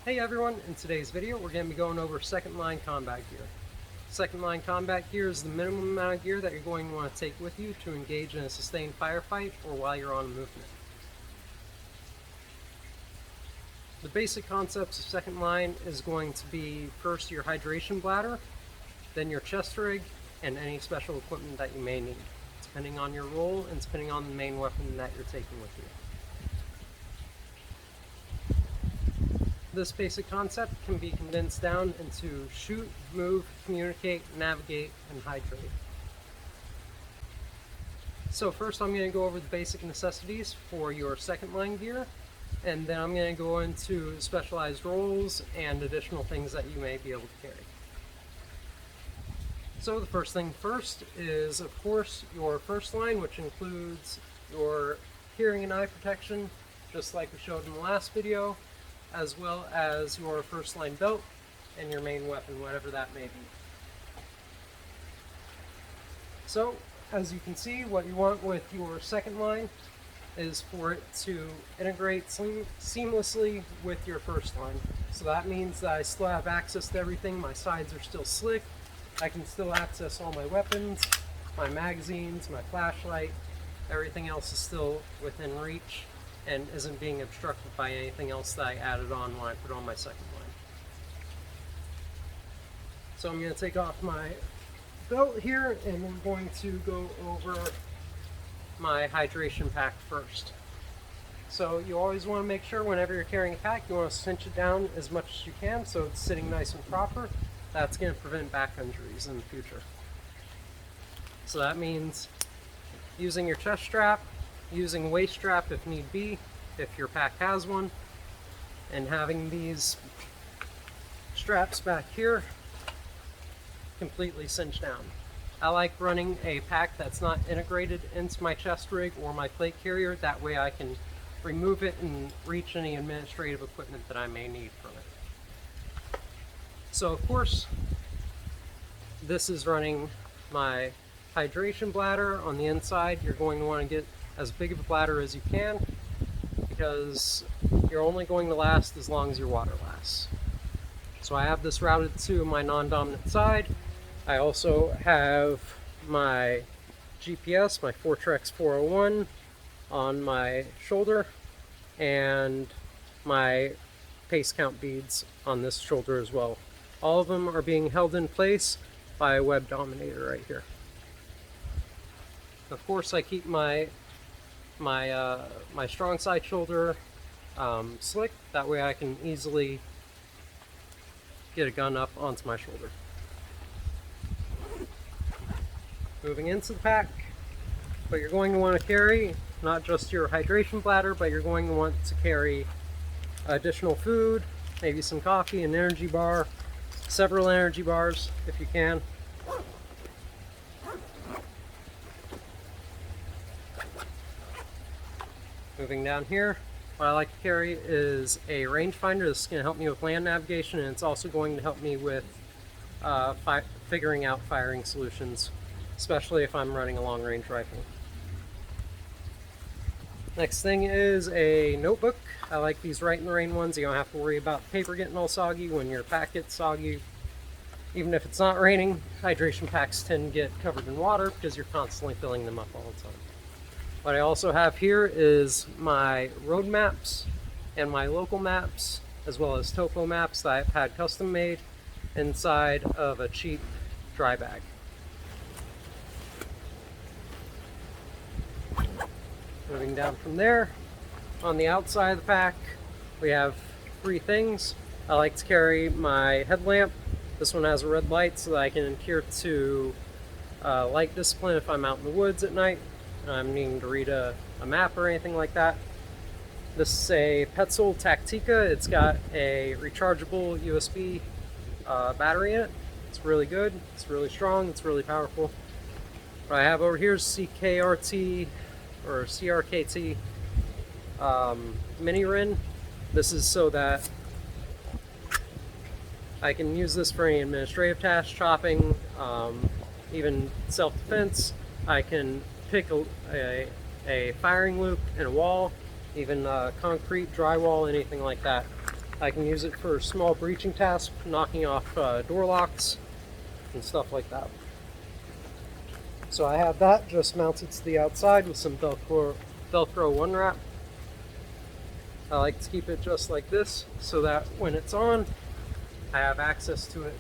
Hey everyone, in today's video we're going to be going over second line combat gear. Second line combat gear is the minimum amount of gear that you're going to want to take with you to engage in a sustained firefight or while you're on a movement. The basic concepts of second line is going to be first your hydration bladder, then your chest rig, and any special equipment that you may need, depending on your role and depending on the main weapon that you're taking with you. This basic concept can be condensed down into shoot, move, communicate, navigate, and hydrate. So first I'm going to go over the basic necessities for your second line gear, and then I'm going to go into specialized roles and additional things that you may be able to carry. So the first thing first is, of course, your first line, which includes your hearing and eye protection, just like we showed in the last video, as well as your first line belt and your main weapon, whatever that may be. So, as you can see, what you want with your second line is for it to integrate seamlessly with your first line. So that means that I still have access to everything, my sides are still slick, I can still access all my weapons, my magazines, my flashlight, everything else is still within reach and isn't being obstructed by anything else that I added on when I put on my second line. So I'm going to take off my belt here and we're going to go over my hydration pack first. So you always want to make sure whenever you're carrying a pack, you want to cinch it down as much as you can so it's sitting nice and proper. That's going to prevent back injuries in the future. So that means using your chest strap, using a waist strap if need be, if your pack has one, and having these straps back here completely cinched down. I like running a pack that's not integrated into my chest rig or my plate carrier, that way I can remove it and reach any administrative equipment that I may need from it. So of course, this is running my hydration bladder on the inside. You're going to want to get as big of a bladder as you can because you're only going to last as long as your water lasts. So I have this routed to my non-dominant side. I also have my GPS, my Fortrex 401 on my shoulder, and my pace count beads on this shoulder as well. All of them are being held in place by a web dominator right here. Of course, I keep my strong side shoulder slick, that way I can easily get a gun up onto my shoulder. Moving into the pack, but you're going to want to carry not just your hydration bladder, but you're going to want to carry additional food, maybe some coffee, an energy bar, several energy bars if you can. Moving down here, what I like to carry is a rangefinder. This is going to help me with land navigation, and it's also going to help me with figuring out firing solutions, especially if I'm running a long range rifle. Next thing is a notebook. I like these Right in the Rain ones. You don't have to worry about the paper getting all soggy when your pack gets soggy. Even if it's not raining, hydration packs tend to get covered in water because you're constantly filling them up all the time. What I also have here is my road maps and my local maps, as well as topo maps that I've had custom made inside of a cheap dry bag. Moving down from there, on the outside of the pack, we have three things. I like to carry my headlamp. This one has a red light so that I can adhere to light discipline if I'm out in the woods at night and I'm needing to read a map or anything like that. This is a Petzl Tactica. It's got a rechargeable USB battery in it. It's really good, it's really strong, it's really powerful. What I have over here is CKRT or CRKT mini Rin. This is so that I can use this for any administrative tasks, chopping, even self-defense. I can pick a firing loop in a wall, even concrete, drywall, anything like that. I can use it for small breaching tasks, knocking off door locks and stuff like that. So I have that just mounted to the outside with some Velcro one wrap. I like to keep it just like this so that when it's on, I have access to it.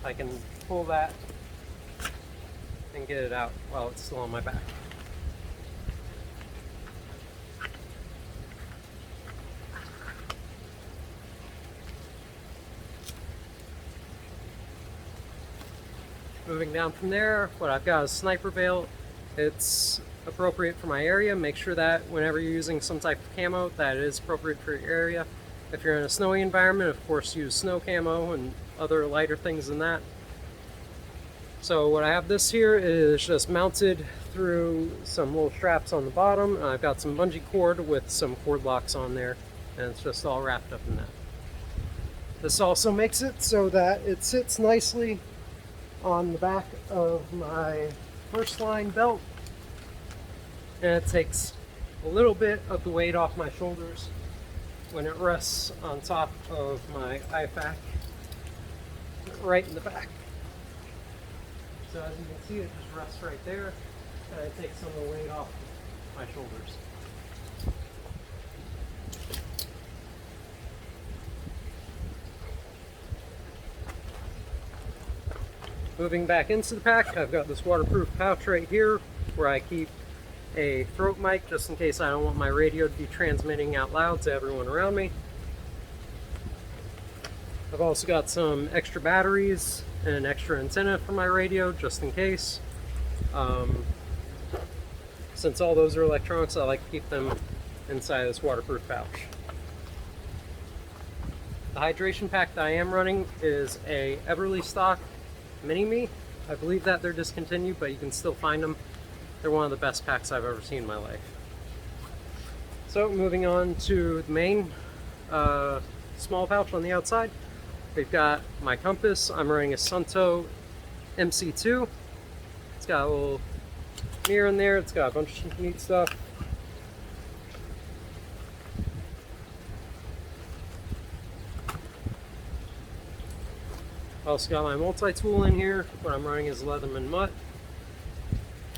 I can pull that and get it out while it's still on my back. Moving down from there, what I've got is sniper veil. It's appropriate for my area. Make sure that whenever you're using some type of camo, that it is appropriate for your area. If you're in a snowy environment, of course, use snow camo and other lighter things than that. So what I have this here is just mounted through some little straps on the bottom, and I've got some bungee cord with some cord locks on there, and it's just all wrapped up in that. This also makes it so that it sits nicely on the back of my first line belt, and it takes a little bit of the weight off my shoulders when it rests on top of my IFAK right in the back. So as you can see, it just rests right there, and it takes some of the weight off my shoulders. Moving back into the pack, I've got this waterproof pouch right here where I keep a throat mic just in case I don't want my radio to be transmitting out loud to everyone around me. I've also got some extra batteries and an extra antenna for my radio just in case. Since all those are electronics, I like to keep them inside this waterproof pouch. The hydration pack that I am running is a Everly stock Mini-Me. I believe that they're discontinued, but you can still find them. They're one of the best packs I've ever seen in my life. So moving on to the main small pouch on the outside, we've got my compass. I'm running a Sunto MC2. It's got a little mirror in there. It's got a bunch of neat stuff. I also got my multi-tool in here. What I'm running is Leatherman Mutt.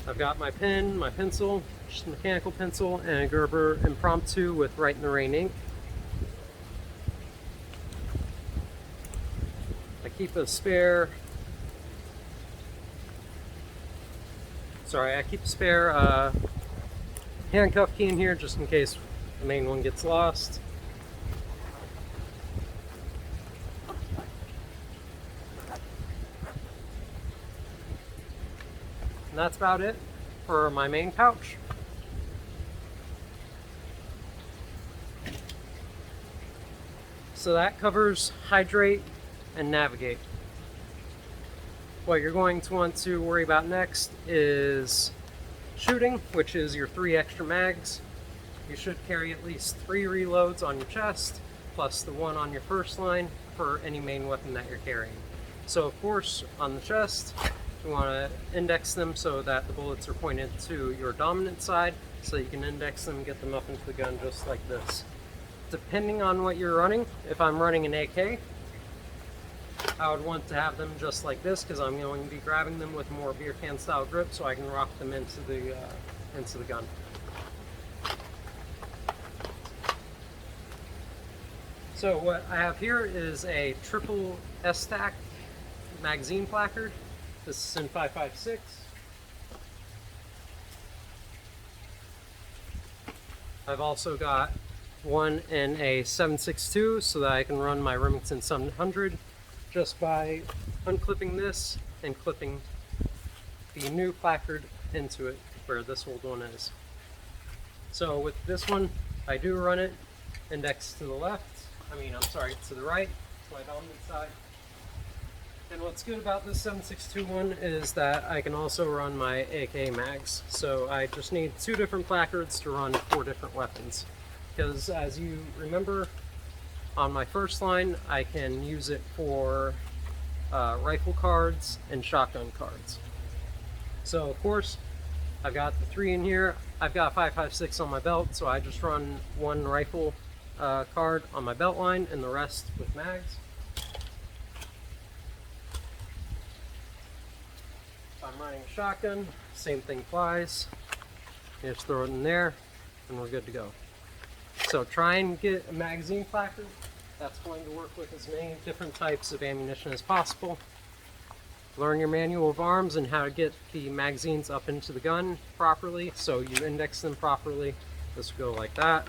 I've got my pen, my pencil, just a mechanical pencil, and a Gerber Impromptu with Right in the Rain ink. I keep a spare, handcuff key in here just in case the main one gets lost. And that's about it for my main pouch. So that covers hydrate and navigate. What you're going to want to worry about next is shooting, which is your 3 extra mags. You should carry at least 3 reloads on your chest, plus the 1 on your first line for any main weapon that you're carrying. So of course, on the chest, you want to index them so that the bullets are pointed to your dominant side, so you can index them and get them up into the gun just like this. Depending on what you're running, if I'm running an AK, I would want to have them just like this because I'm going to be grabbing them with more beer can style grip so I can rock them into the gun. So what I have here is a triple S-stack magazine placard. This is in 5.56. I've also got one in a 7.62 so that I can run my Remington 700 just by unclipping this and clipping the new placard into it where this old one is. So with this one, I do run it index to the left, to the right, to my dominant side. And what's good about this 7.62 one is that I can also run my AK mags. So I just need 2 different placards to run 4 different weapons. Because as you remember, on my first line, I can use it for rifle cards and shotgun cards. So of course, I've got the 3 in here. I've got 5.56 on my belt, so I just run 1 rifle card on my belt line and the rest with mags. If I'm running a shotgun, same thing applies. You just throw it in there and we're good to go. So try and get a magazine placard that's going to work with as many different types of ammunition as possible. Learn your manual of arms and how to get the magazines up into the gun properly, so you index them properly. This will go like that.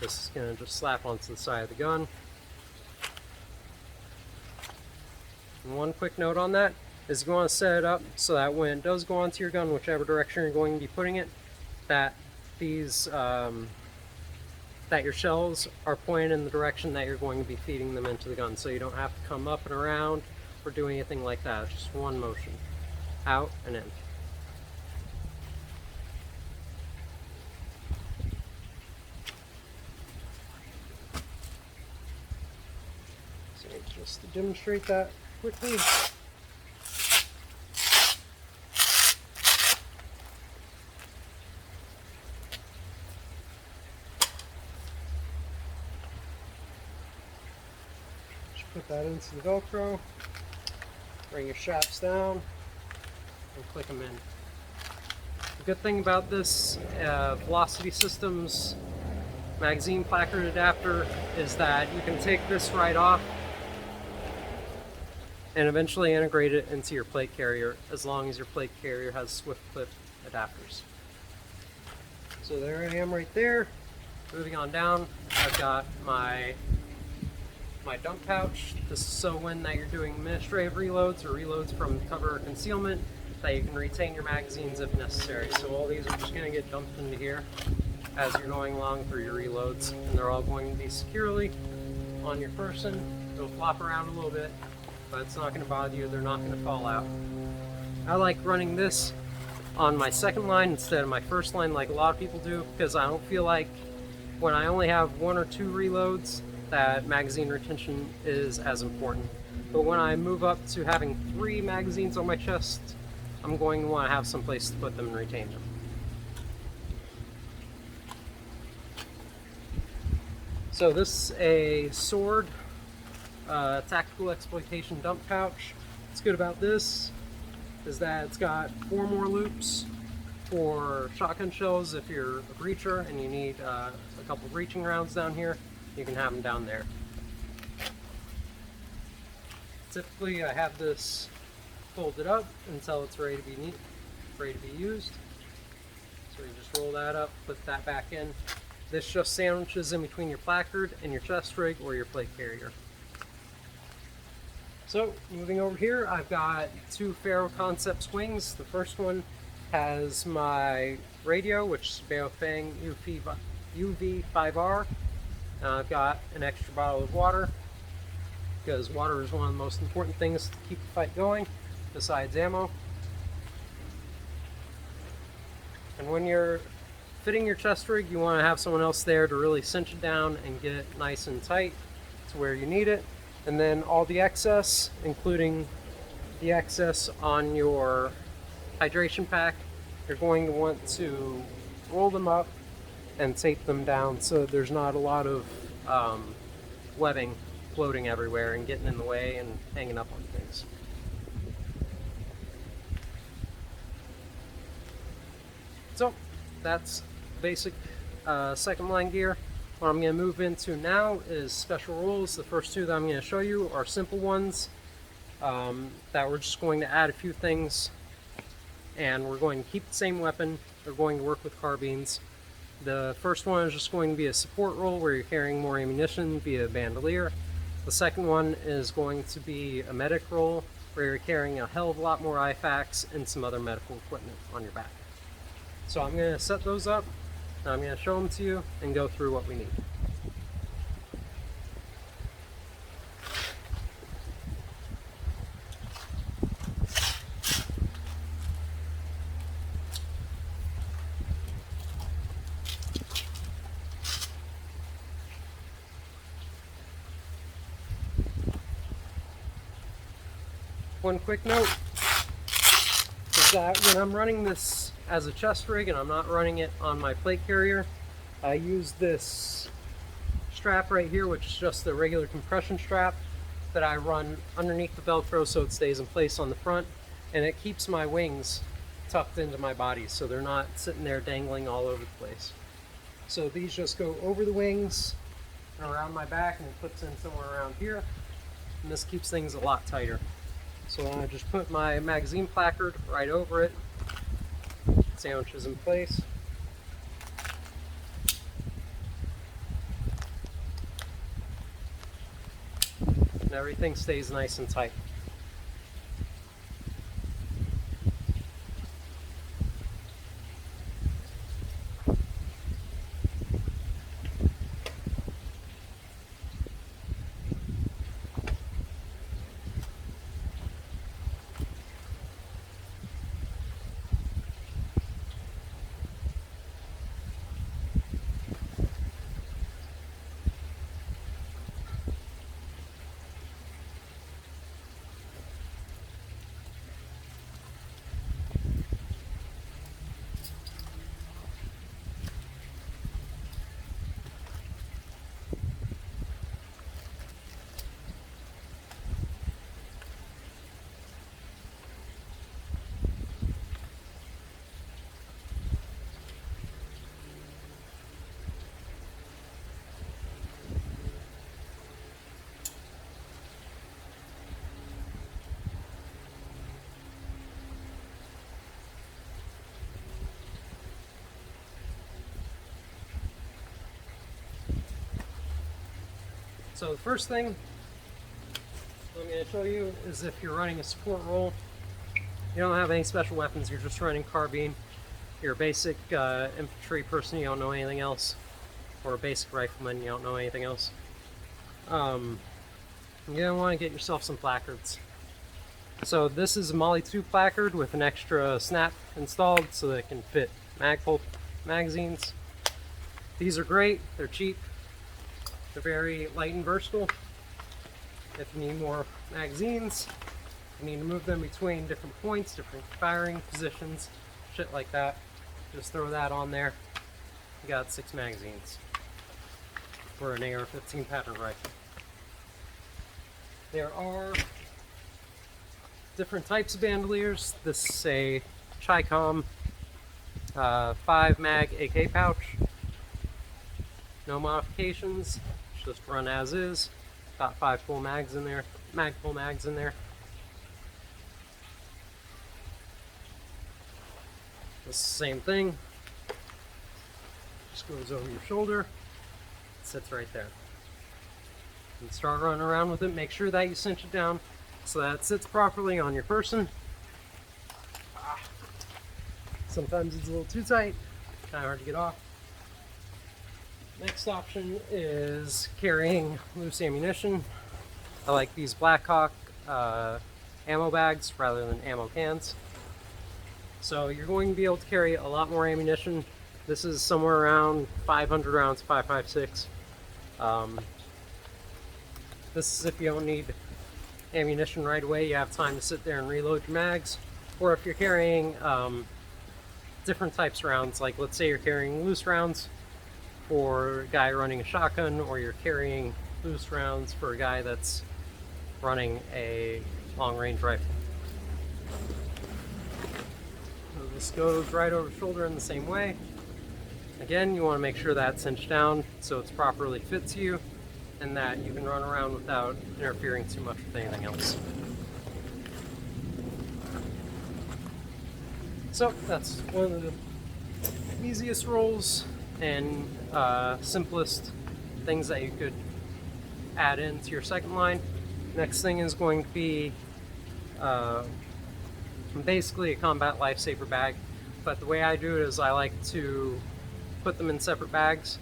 This is going to just slap onto the side of the gun. And one quick note on that is you want to set it up so that when it does go onto your gun, whichever direction you're going to be putting it, that these that your shells are pointed in the direction that you're going to be feeding them into the gun, so you don't have to come up and around or do anything like that. It's just one motion, out and in. So just to demonstrate that quickly. Put that into the Velcro, bring your straps down, and click them in. The good thing about this Velocity Systems magazine placard adapter is that you can take this right off and eventually integrate it into your plate carrier, as long as your plate carrier has swift clip adapters. So there I am right there. Moving on down, I've got my dump pouch. This is so when that you're doing administrative reloads or reloads from cover or concealment, that you can retain your magazines if necessary. So all these are just going to get dumped into here as you're going along through your reloads, and they're all going to be securely on your person. They'll flop around a little bit, but it's not going to bother you. They're not going to fall out. I like running this on my second line instead of my first line like a lot of people do, because I don't feel like when I only have 1 or 2 reloads that magazine retention is as important. But when I move up to having 3 magazines on my chest, I'm going to want to have some place to put them and retain them. So this is a sword tactical exploitation dump pouch. What's good about this is that it's got 4 more loops for shotgun shells. If you're a breacher and you need a couple breaching rounds down here, you can have them down there. Typically I have this folded up until it's ready to be used. So you just roll that up, put that back in. This just sandwiches in between your placard and your chest rig or your plate carrier. So moving over here, I've got 2 Faro Concept swings. The first one has my radio, which is Baofeng UV5R. I've got an extra bottle of water, because water is one of the most important things to keep the fight going, besides ammo. And when you're fitting your chest rig, you want to have someone else there to really cinch it down and get it nice and tight to where you need it. And then all the excess, including the excess on your hydration pack, you're going to want to roll them up and tape them down so there's not a lot of webbing floating everywhere and getting in the way and hanging up on things. So that's basic second line gear. What I'm going to move into now is special rules. The first 2 that I'm going to show you are simple ones that we're just going to add a few things, and we're going to keep the same weapon. They're going to work with carbines. The first one is just going to be a support role where you're carrying more ammunition via bandolier. The second one is going to be a medic role where you're carrying a hell of a lot more IFAKs and some other medical equipment on your back. So I'm going to set those up, and I'm going to show them to you and go through what we need. One quick note is that when I'm running this as a chest rig and I'm not running it on my plate carrier, I use this strap right here, which is just the regular compression strap that I run underneath the Velcro so it stays in place on the front, and it keeps my wings tucked into my body so they're not sitting there dangling all over the place. So these just go over the wings and around my back, and it puts in somewhere around here, and this keeps things a lot tighter. So I just put my magazine placard right over it, sandwiches in place. And everything stays nice and tight. So the first thing I'm going to show you is if you're running a support role, you don't have any special weapons, you're just running carbine, you're a basic infantry person, you don't know anything else, or a basic rifleman, you don't know anything else. You're going to want to get yourself some placards. So this is a Molly 2 placard with an extra snap installed so that it can fit Magpul magazines. These are great, they're cheap. They're very light and versatile. If you need more magazines, you need to move them between different points, different firing positions, shit like that. Just throw that on there. You got 6 magazines for an AR-15 pattern rifle. There are different types of bandoliers. This is a Chicom 5 mag AK pouch. No modifications. Just run as is. Got 5 full mags in there, Magpul mags in there. This is the same thing. Just goes over your shoulder. It sits right there. And start running around with it. Make sure that you cinch it down so that it sits properly on your person. Sometimes it's a little too tight, kind of hard to get off. Next option is carrying loose ammunition. I like these Blackhawk ammo bags rather than ammo cans. So you're going to be able to carry a lot more ammunition. This is somewhere around 500 rounds, 5.56. This is if you don't need ammunition right away, you have time to sit there and reload your mags. Or if you're carrying different types of rounds, like let's say you're carrying loose rounds for a guy running a shotgun, or you're carrying loose rounds for a guy that's running a long-range rifle. So this goes right over the shoulder in the same way. Again, you want to make sure that's cinched down so it's properly fits you and that you can run around without interfering too much with anything else. So that's one of the easiest rolls and simplest things that you could add into your second line. Next thing is going to be basically a combat lifesaver bag, but the way I do it is I like to put them in separate bags.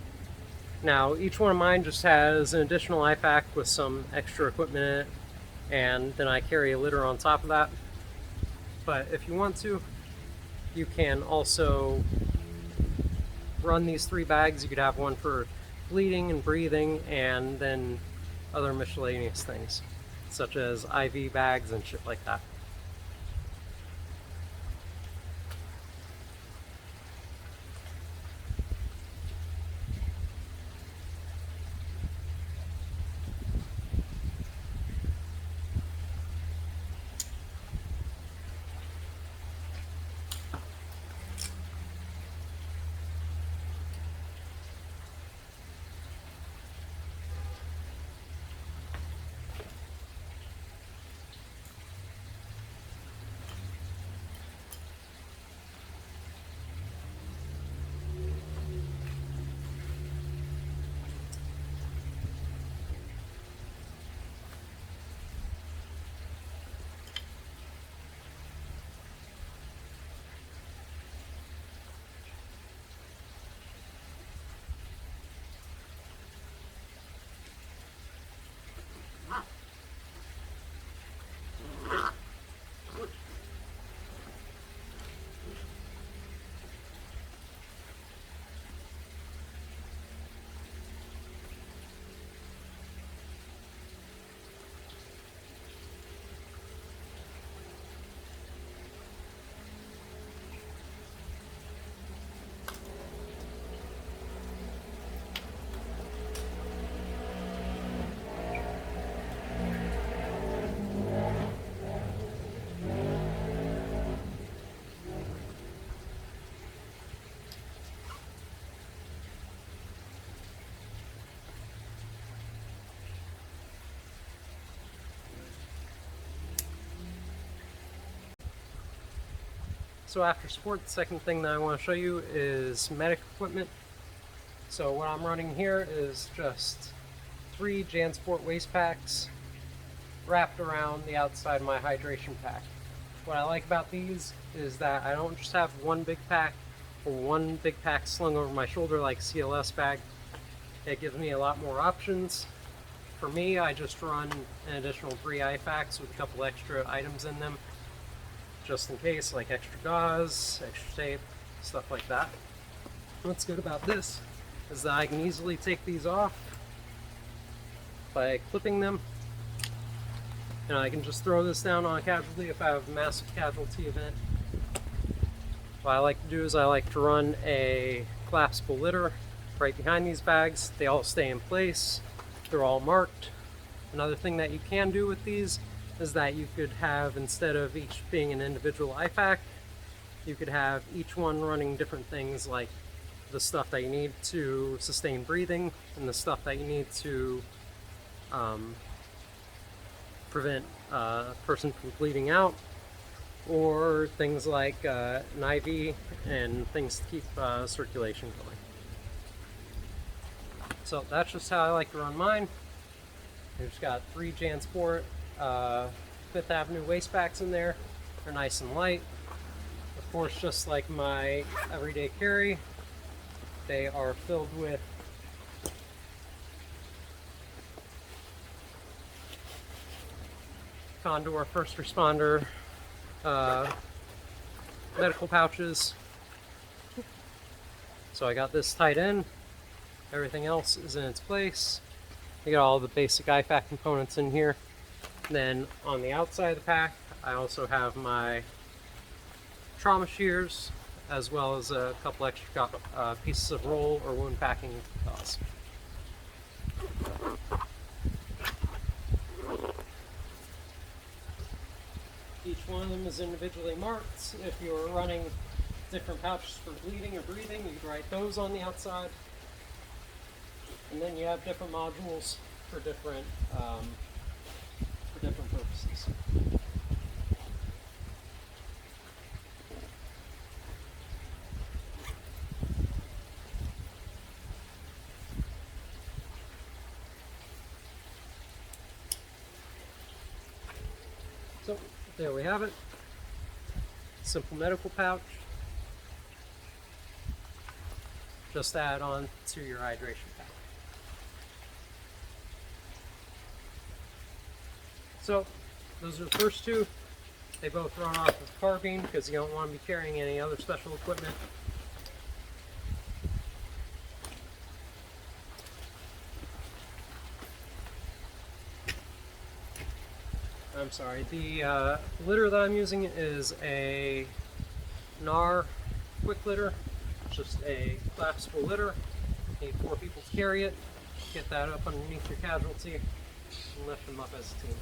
Now each one of mine just has an additional IPAC with some extra equipment in it, and then I carry a litter on top of that. But if you want to, you can also run these 3 bags. You could have one for bleeding and breathing, and then other miscellaneous things, such as IV bags and shit like that. So after support, the second thing that I want to show you is medic equipment. So what I'm running here is just 3 JanSport waist packs wrapped around the outside of my hydration pack. What I like about these is that I don't just have one big pack or one big pack slung over my shoulder like a CLS bag. It gives me a lot more options. For me, I just run an additional 3 IFAKs with a couple extra items in them, just in case, like extra gauze, extra tape, stuff like that. What's good about this is that I can easily take these off by clipping them, and I can just throw this down on a casualty if I have a massive casualty event. What I like to do is I like to run a collapsible litter right behind these bags. They all stay in place. They're all marked. Another thing that you can do with these is that you could have, instead of each being an individual IFAK, you could have each one running different things, like the stuff that you need to sustain breathing and the stuff that you need to prevent a person from bleeding out, or things like an IV and things to keep circulation going. So that's just how I like to run mine. I've just got 3 JanSport 5th Avenue waist packs in there. They're nice and light. Of course, just like my everyday carry, they are filled with Condor first responder medical pouches. So I got this tied in. Everything else is in its place. I got all the basic IFAK components in here. Then on the outside of the pack, I also have my trauma shears, as well as a couple extra pieces of roll or wound packing gauze. Each one of them is individually marked. If you're running different pouches for bleeding or breathing, you can write those on the outside. And then you have different modules for different purposes. So there we have it. Simple medical pouch. Just add on to your hydration pack. So those are the first two. They both run off of carbine because you don't want to be carrying any other special equipment. I'm sorry, the litter that I'm using is a NAR quick litter. It's just a collapsible litter. You need 4 people to carry it. Get that up underneath your casualty and lift them up as a team.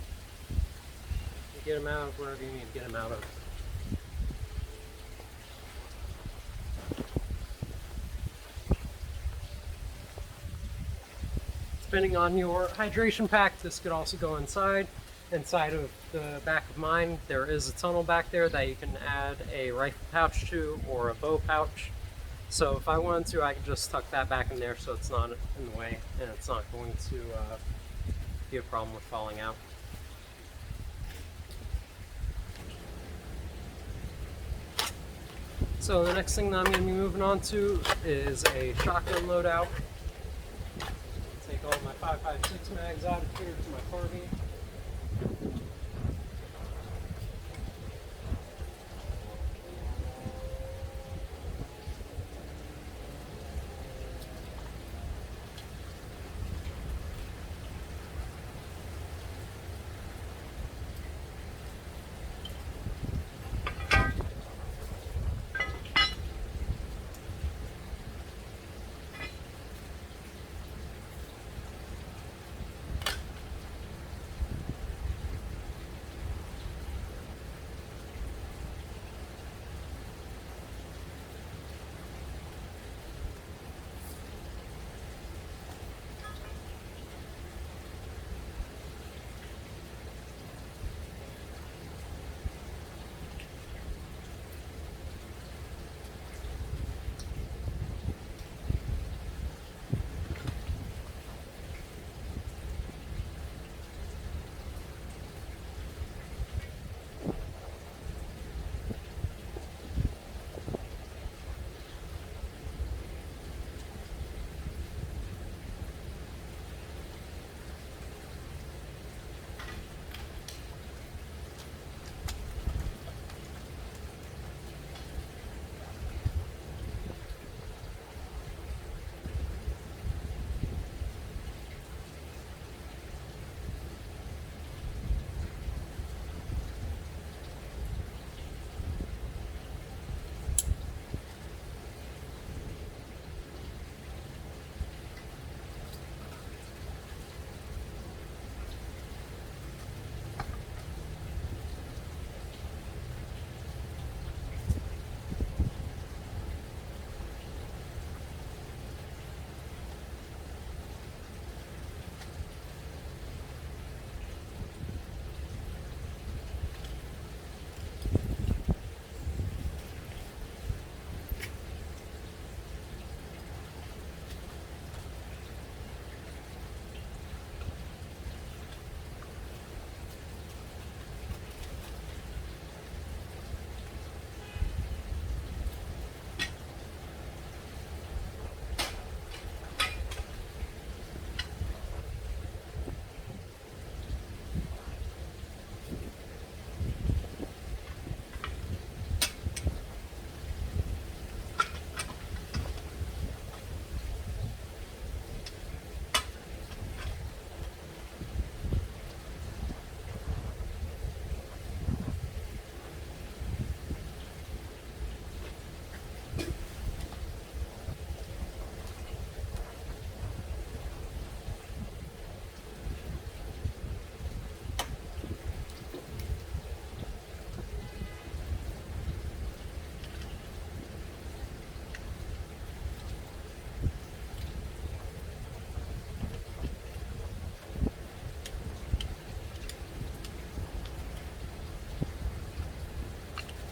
You get them out of wherever you need to get them out of. Depending on your hydration pack, this could also go inside. Inside of the back of mine, there is a tunnel back there that you can add a rifle pouch to, or a bow pouch. So if I wanted to, I could just tuck that back in there so it's not in the way and it's not going to be a problem with falling out. So the next thing that I'm going to be moving on to is a shotgun loadout. Take all my 5.56 mags out of here to my carbine.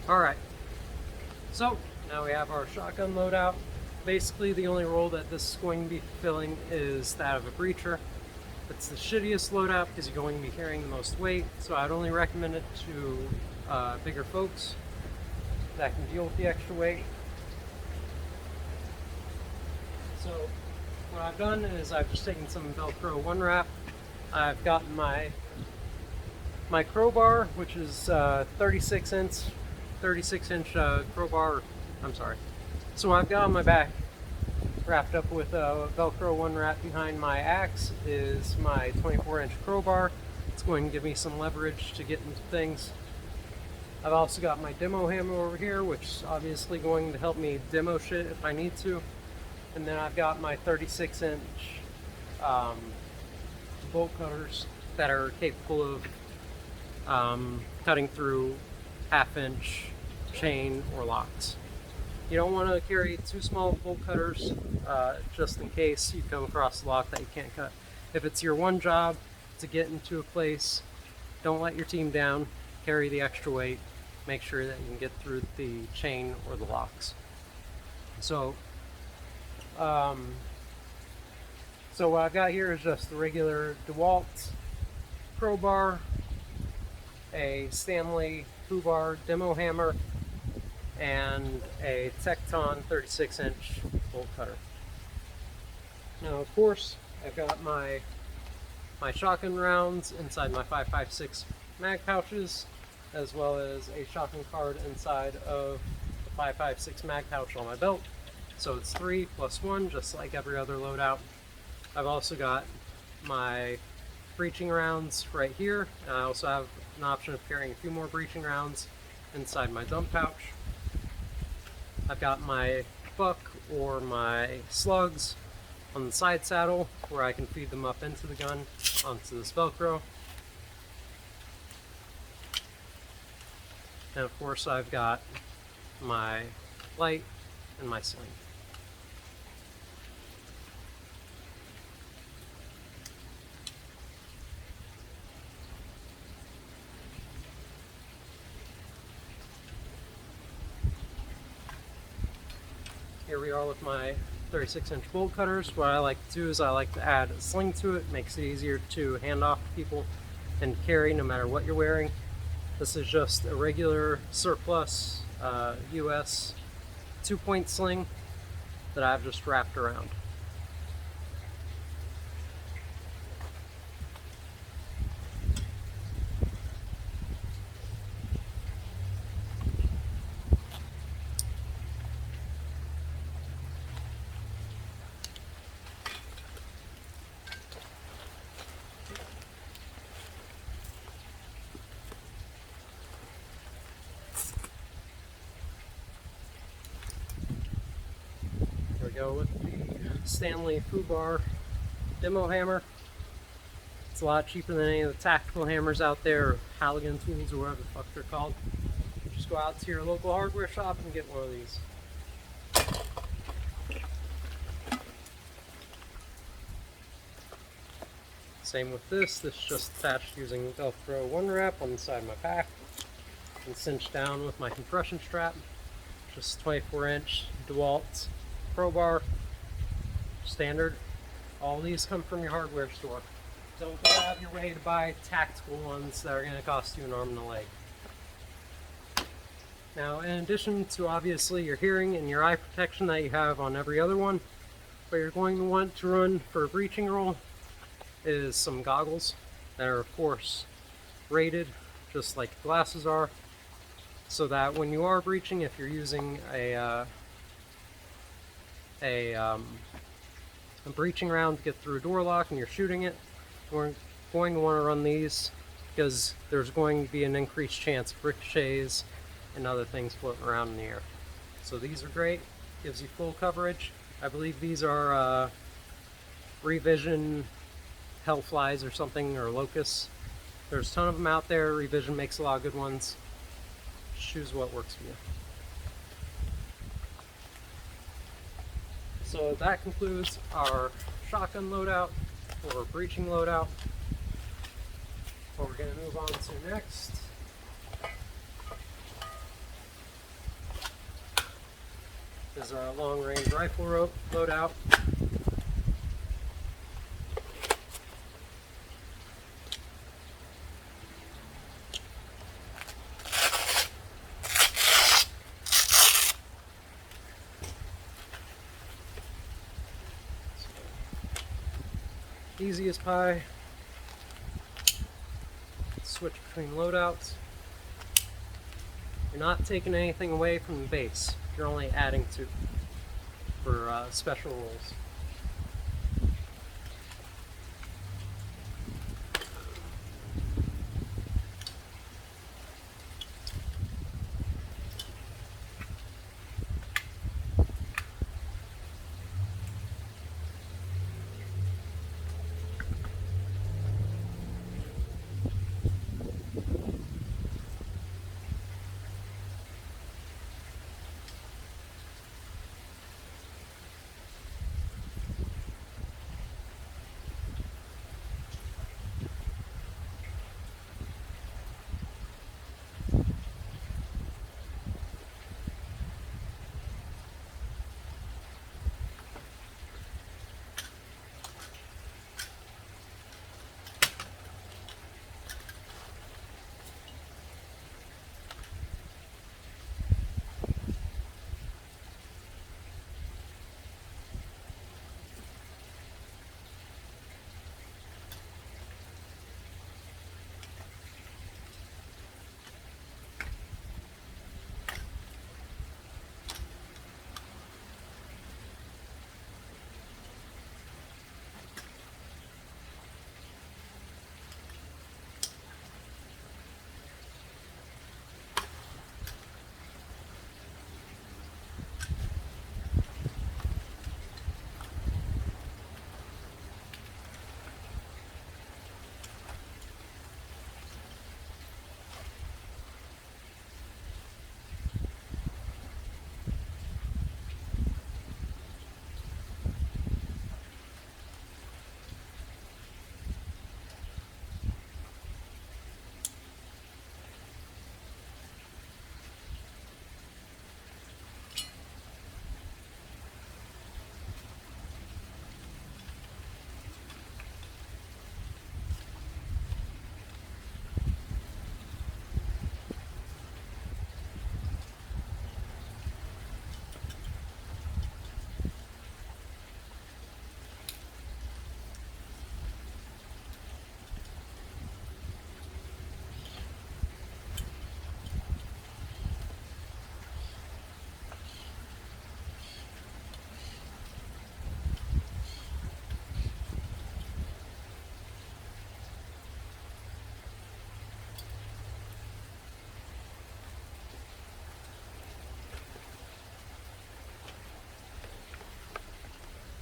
Alright, so now we have our shotgun loadout. Basically the only role that this is going to be fulfilling is that of a breacher. It's the shittiest loadout because you're going to be carrying the most weight, so I'd only recommend it to bigger folks that can deal with the extra weight. So what I've done is I've just taken some Velcro one wrap. I've gotten my crowbar, which is 36 inch crowbar. I'm sorry. So what I've got on my back, wrapped up with a Velcro one wrap behind my axe, is my 24-inch crowbar. It's going to give me some leverage to get into things. I've also got my demo hammer over here, which is obviously going to help me demo shit if I need to. And then I've got my 36-inch bolt cutters that are capable of cutting through half-inch chain or locks. You don't want to carry too small bolt cutters just in case you come across a lock that you can't cut. If it's your one job to get into a place, don't let your team down. Carry the extra weight. Make sure that you can get through the chain or the locks. So what I've got here is just the regular DeWalt crowbar, a Stanley Foobar demo hammer, and a Tecton 36-inch bolt cutter. Now, of course, I've got my shotgun rounds inside my 5.56 mag pouches, as well as a shotgun card inside of the 5.56 mag pouch on my belt. So it's 3 plus 1, just like every other loadout. I've also got my breaching rounds right here, and I also have an option of carrying a few more breaching rounds inside my dump pouch. I've got my buck or my slugs on the side saddle where I can feed them up into the gun onto this Velcro. And of course I've got my light and my sling. Here we are with my 36-inch bolt cutters. What I like to do is I like to add a sling to it. Makes it easier to hand off to people and carry no matter what you're wearing. This is just a regular surplus US 2-point sling that I've just wrapped around. Go with the Stanley Foobar demo hammer. It's a lot cheaper than any of the tactical hammers out there, or Halligan tools, or whatever the fuck they're called. Just go out to your local hardware shop and get one of these. Same with this. This is just attached using Velcro one wrap on the side of my pack and cinched down with my compression strap. Just 24-inch DeWalt crowbar, standard. All these come from your hardware store. Don't go out of your way to buy tactical ones that are going to cost you an arm and a leg. Now, in addition to obviously your hearing and your eye protection that you have on every other one, what you're going to want to run for a breaching roll is some goggles that are, of course, rated just like glasses are, so that when you are breaching, if you're using a breaching round to get through a door lock and you're shooting it, we're going to want to run these because there's going to be an increased chance of ricochets and other things floating around in the air. So these are great, gives you full coverage. I believe these are Revision Hellflies or something, or Locusts. There's a ton of them out there. Revision makes a lot of good ones. Choose what works for you. So that concludes our shotgun loadout or breaching loadout. What we're going to move on to next is our long-range rifle loadout. Easy as pie. Switch between loadouts. You're not taking anything away from the base. You're only adding to for special roles.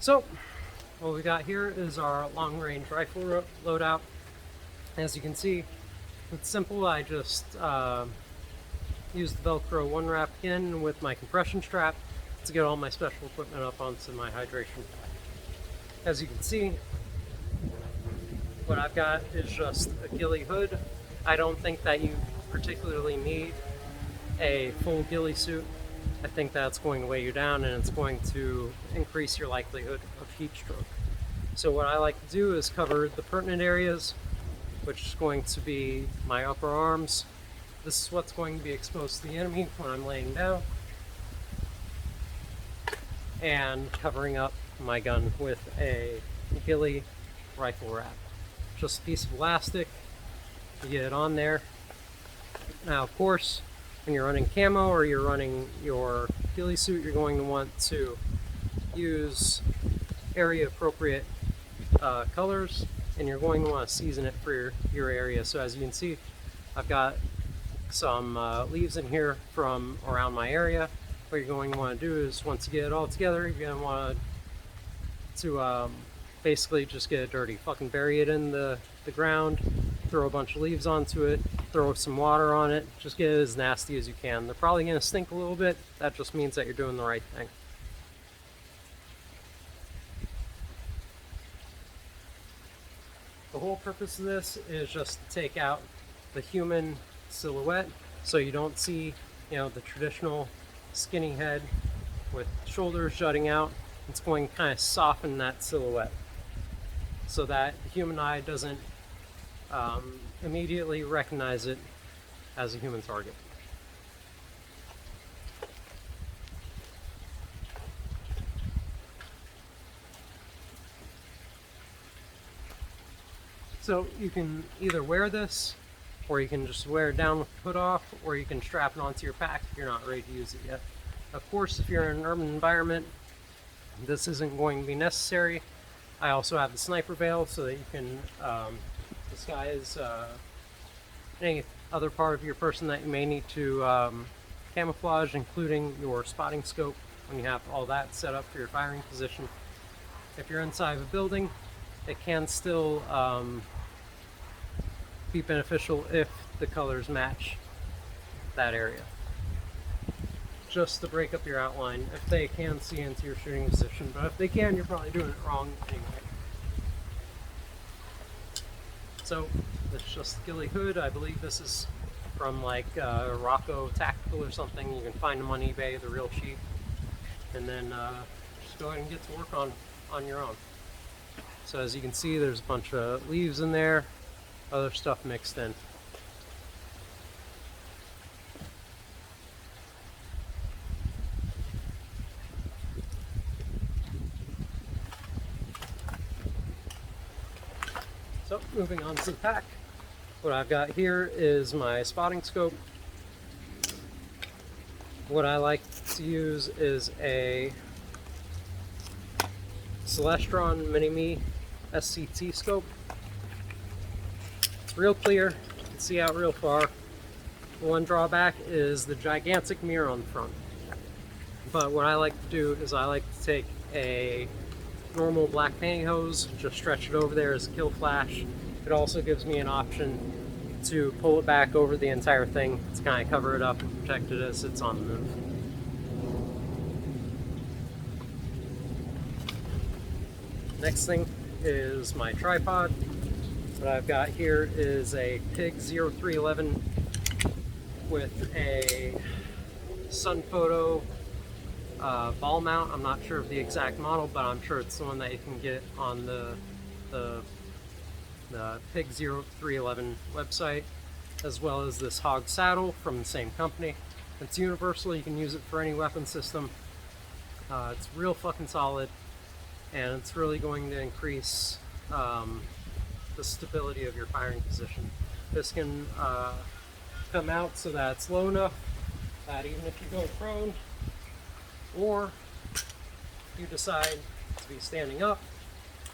So, what we got here is our long-range rifle loadout. As you can see, it's simple. I just used the Velcro one wrap again with my compression strap to get all my special equipment up onto my hydration pack. As you can see, what I've got is just a ghillie hood. I don't think that you particularly need a full ghillie suit. I think that's going to weigh you down and it's going to increase your likelihood of heat stroke. So what I like to do is cover the pertinent areas, which is going to be my upper arms. This is what's going to be exposed to the enemy when I'm laying down. And covering up my gun with a ghillie rifle wrap. Just a piece of elastic, you get it on there. Now of course, when you're running camo or you're running your ghillie suit, you're going to want to use area appropriate colors, and you're going to want to season it for your area. So as you can see, I've got some leaves in here from around my area. What you're going to want to do is, once you get it all together, you're going to want to basically just get it dirty. Fucking bury it in the ground, throw a bunch of leaves onto it, throw some water on it, just get it as nasty as you can. They're probably going to stink a little bit. That just means that you're doing the right thing. The whole purpose of this is just to take out the human silhouette so you don't see, you know, the traditional skinny head with shoulders jutting out. It's going to kind of soften that silhouette so that the human eye doesn't immediately recognize it as a human target. So you can either wear this, or you can just wear it down with the hood off, or you can strap it onto your pack if you're not ready to use it yet. Of course, if you're in an urban environment, this isn't going to be necessary. I also have the sniper veil so that you can disguise any other part of your person that you may need to camouflage, including your spotting scope when you have all that set up for your firing position. If you're inside of a building, it can still be beneficial if the colors match that area, just to break up your outline if they can see into your shooting position. But if they can, you're probably doing it wrong anyway. So it's just the ghillie hood. I believe this is from like Rocco Tactical or something. You can find them on eBay, they're real cheap. And then just go ahead and get to work on your own. So as you can see, there's a bunch of leaves in there, other stuff mixed in. So moving on to the pack, what I've got here is my spotting scope. What I like to use is a Celestron Mini-Me SCT scope. It's real clear, you can see out real far. One drawback is the gigantic mirror on the front. But what I like to do is I like to take a normal black pantyhose, just stretch it over there as a kill flash. It also gives me an option to pull it back over the entire thing to kind of cover it up and protect it as it's on the move. Next thing is my tripod. What I've got here is a PIG 0311 with a Sun Photo ball mount. I'm not sure of the exact model, but I'm sure it's the one that you can get on the PIG 0311 website, as well as this hog saddle from the same company. It's universal, you can use it for any weapon system. It's real fucking solid, and it's really going to increase the stability of your firing position. This can come out so that it's low enough that even if you go prone, or you decide to be standing up,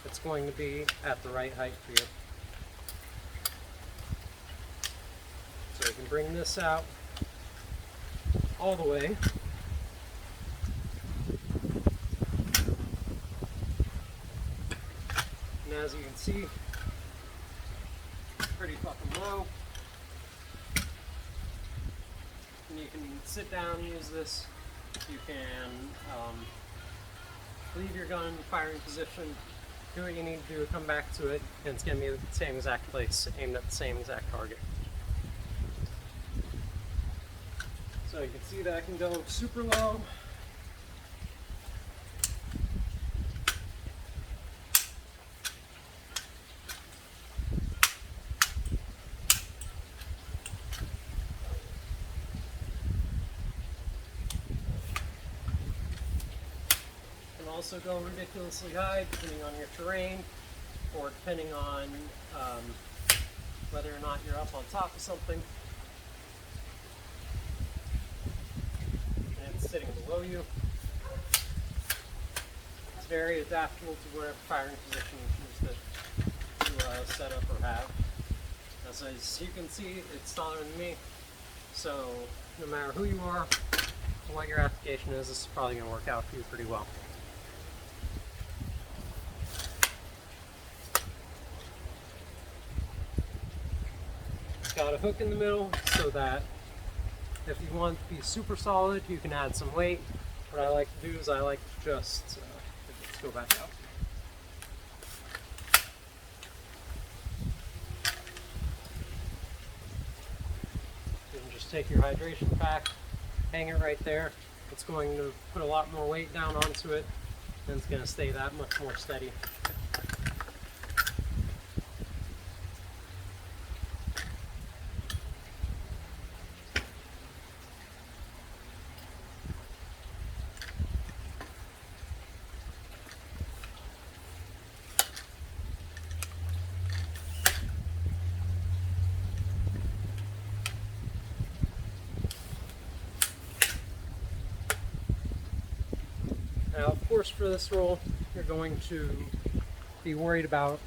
it's going to be at the right height for you. So you can bring this out all the way. And as you can see, it's pretty fucking low. And you can sit down and use this. You can leave your gun in firing position, do what you need to do, come back to it, and it's going to be the same exact place, aimed at the same exact target. So you can see that I can go super low. Also go ridiculously high depending on your terrain, or depending on whether or not you're up on top of something and it's sitting below you. It's very adaptable to whatever firing position you choose to set up or have. As you can see, it's taller than me, so no matter who you are or what your application is, this is probably going to work out for you pretty well. Got a hook in the middle so that if you want to be super solid, you can add some weight. What I like to do is I like to just let's go back out. You can just take your hydration pack, hang it right there. It's it's going to put a lot more weight down onto it, and it's going to stay that much more steady. Now, of course, for this roll, you're going to be worried about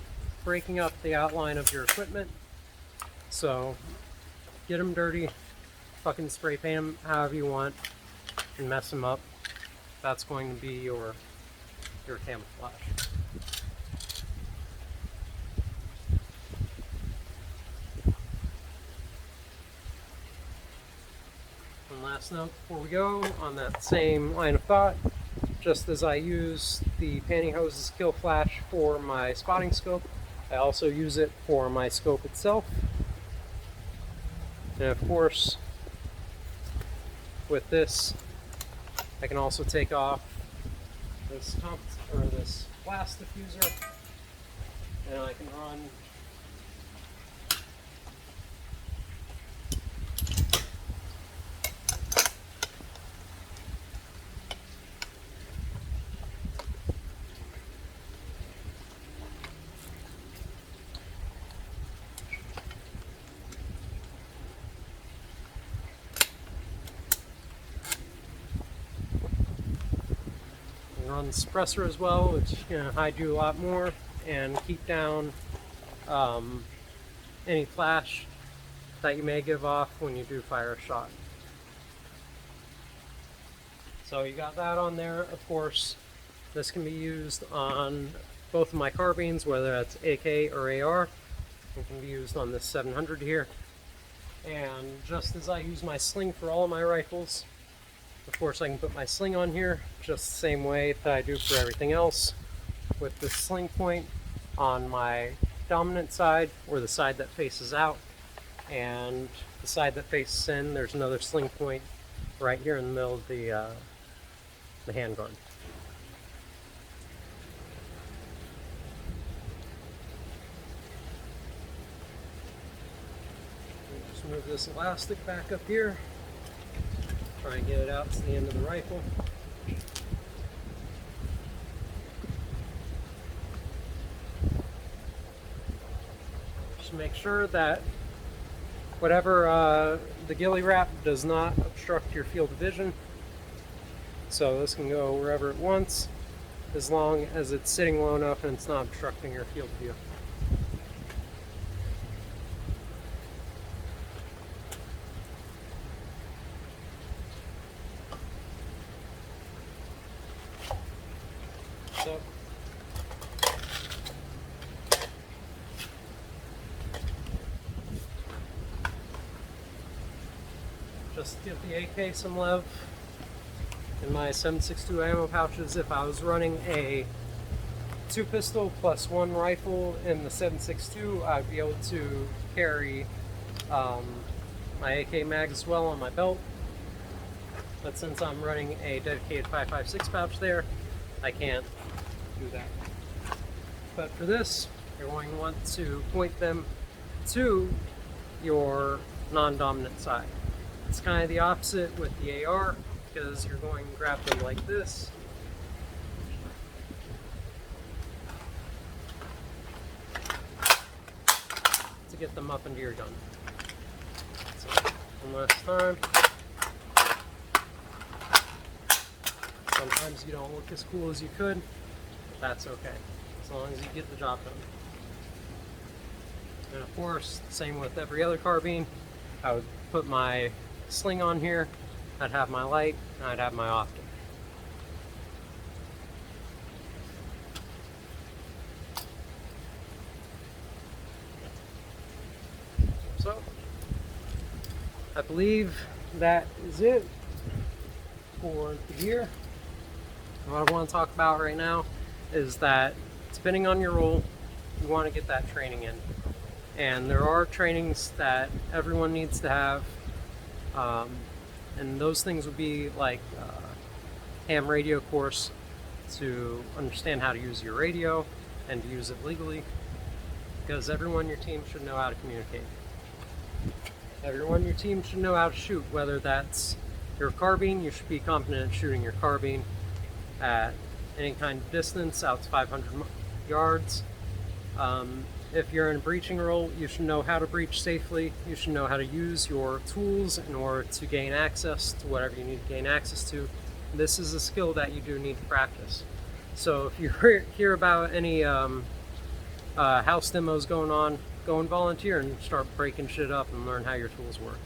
breaking up the outline of your equipment. So, get them dirty, fucking spray paint them however you want, and mess them up. That's going to be your camouflage. One last note before we go on that same line of thought. Just as I use the pantyhose kill flash for my spotting scope, I also use it for my scope itself. And of course, with this, I can also take off this this blast diffuser, and I can run the suppressor as well, which is going to hide you a lot more and keep down any flash that you may give off when you do fire a shot. So you got that on there. Of course, this can be used on both of my carbines, whether that's AK or AR. It can be used on this 700 here. And just as I use my sling for all of my rifles, of course I can put my sling on here just the same way that I do for everything else, with the sling point on my dominant side, or the side that faces out, and the side that faces in, there's another sling point right here in the middle of the handguard. Just move this elastic back up here. Try and get it out to the end of the rifle. Just make sure that whatever the ghillie wrap does not obstruct your field of vision. So this can go wherever it wants, as long as it's sitting low enough and it's not obstructing your field of view. So, just give the AK some love. In my 7.62 ammo pouches, if I was running a 2-pistol plus 1 rifle in the 7.62, I'd be able to carry my AK mag as well on my belt. But since I'm running a dedicated 5.56 pouch there, I can't do that. But for this, you're going to want to point them to your non-dominant side. It's kind of the opposite with the AR, because you're going to grab them like this. To get them up into your gun. So, one last time. Sometimes you don't look as cool as you could, but that's okay, as long as you get the job done. And of course, same with every other carbine, I would put my sling on here, I'd have my light, and I'd have my optic. So, I believe that is it for the gear. What I want to talk about right now is that, depending on your role, you want to get that training in. And there are trainings that everyone needs to have, and those things would be like ham radio course to understand how to use your radio and to use it legally, because everyone on your team should know how to communicate. Everyone on your team should know how to shoot, whether that's your carbine. You should be competent at shooting your carbine at any kind of distance out to 500 yards. If you're in a breaching role, you should know how to breach safely. You should know how to use your tools in order to gain access to whatever you need to gain access to. This is a skill that you do need to practice. So if you hear about any house demos going on, go and volunteer and start breaking shit up and learn how your tools work.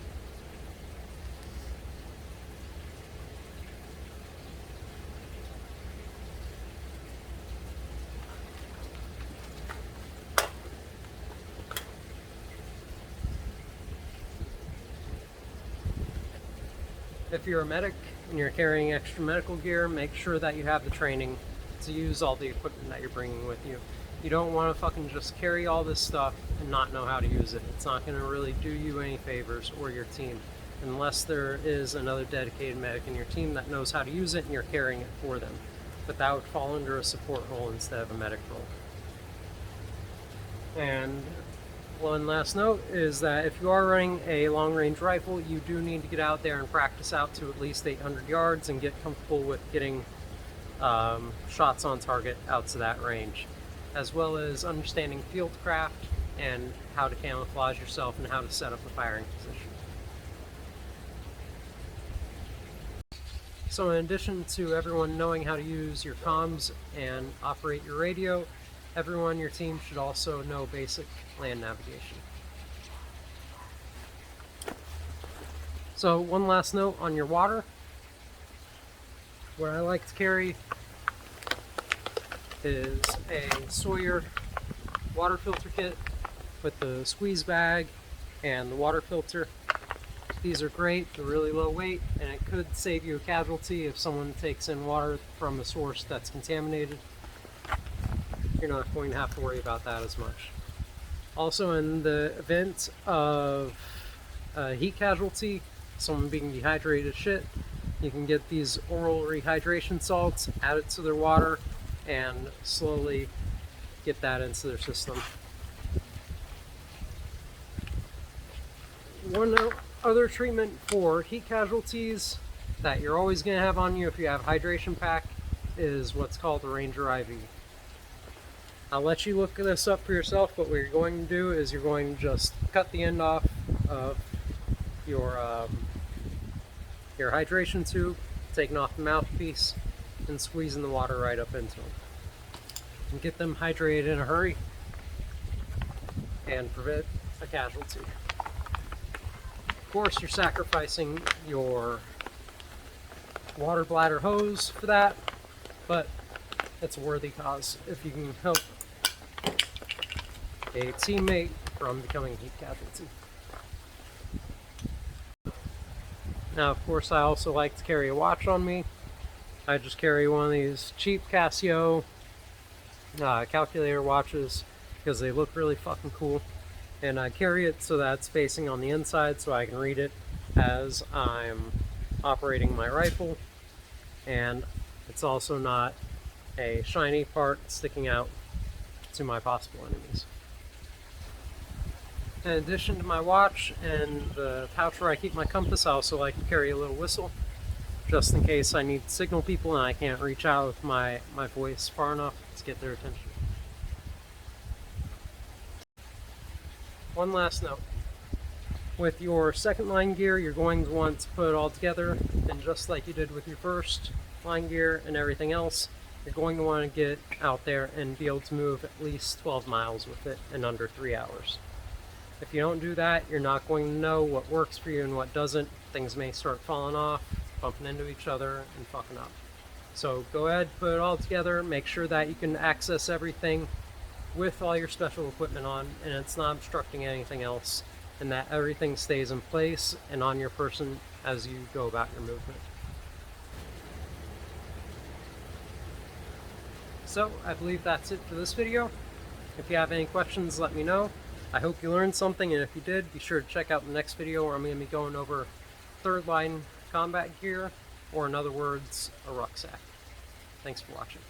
If you're a medic and you're carrying extra medical gear, make sure that you have the training to use all the equipment that you're bringing with you. You don't want to fucking just carry all this stuff and not know how to use it. It's not going to really do you any favors or your team, unless there is another dedicated medic in your team that knows how to use it and you're carrying it for them. But that would fall under a support role instead of a medic role. And one last note is that if you are running a long-range rifle, you do need to get out there and practice out to at least 800 yards and get comfortable with getting shots on target out to that range, as well as understanding field craft and how to camouflage yourself and how to set up a firing position. So in addition to everyone knowing how to use your comms and operate your radio, everyone on your team should also know basic land navigation. So one last note on your water. What I like to carry is a Sawyer water filter kit with the squeeze bag and the water filter. These are great, they're really low weight, and it could save you a casualty if someone takes in water from a source that's contaminated. You're not going to have to worry about that as much. Also, in the event of a heat casualty, someone being dehydrated as shit, you can get these oral rehydration salts, add it to their water, and slowly get that into their system. One other treatment for heat casualties that you're always going to have on you if you have hydration pack is what's called the Ranger IV. I'll let you look this up for yourself, but what you're going to do is you're going to just cut the end off of your hydration tube, taking off the mouthpiece, and squeezing the water right up into them. And get them hydrated in a hurry and prevent a casualty. Of course, you're sacrificing your water bladder hose for that, but it's a worthy cause if you can help a teammate from becoming a heat casualty. Now, of course, I also like to carry a watch on me. I just carry one of these cheap Casio calculator watches because they look really fucking cool. And I carry it so that it's facing on the inside so I can read it as I'm operating my rifle. And it's also not a shiny part sticking out to my possible enemies. In addition to my watch and the pouch where I keep my compass, I also like to carry a little whistle, just in case I need to signal people and I can't reach out with my voice far enough to get their attention. One last note. With your second line gear, you're going to want to put it all together, and just like you did with your first line gear and everything else, you're going to want to get out there and be able to move at least 12 miles with it in under 3 hours. If you don't do that, you're not going to know what works for you and what doesn't. Things may start falling off, bumping into each other, and fucking up. So go ahead, put it all together, make sure that you can access everything with all your special equipment on, and it's not obstructing anything else, and that everything stays in place and on your person as you go about your movement. So I believe that's it for this video. If you have any questions, let me know. I hope you learned something, and if you did, be sure to check out the next video where I'm going to be going over third line combat gear or in other words, a rucksack. Thanks for watching.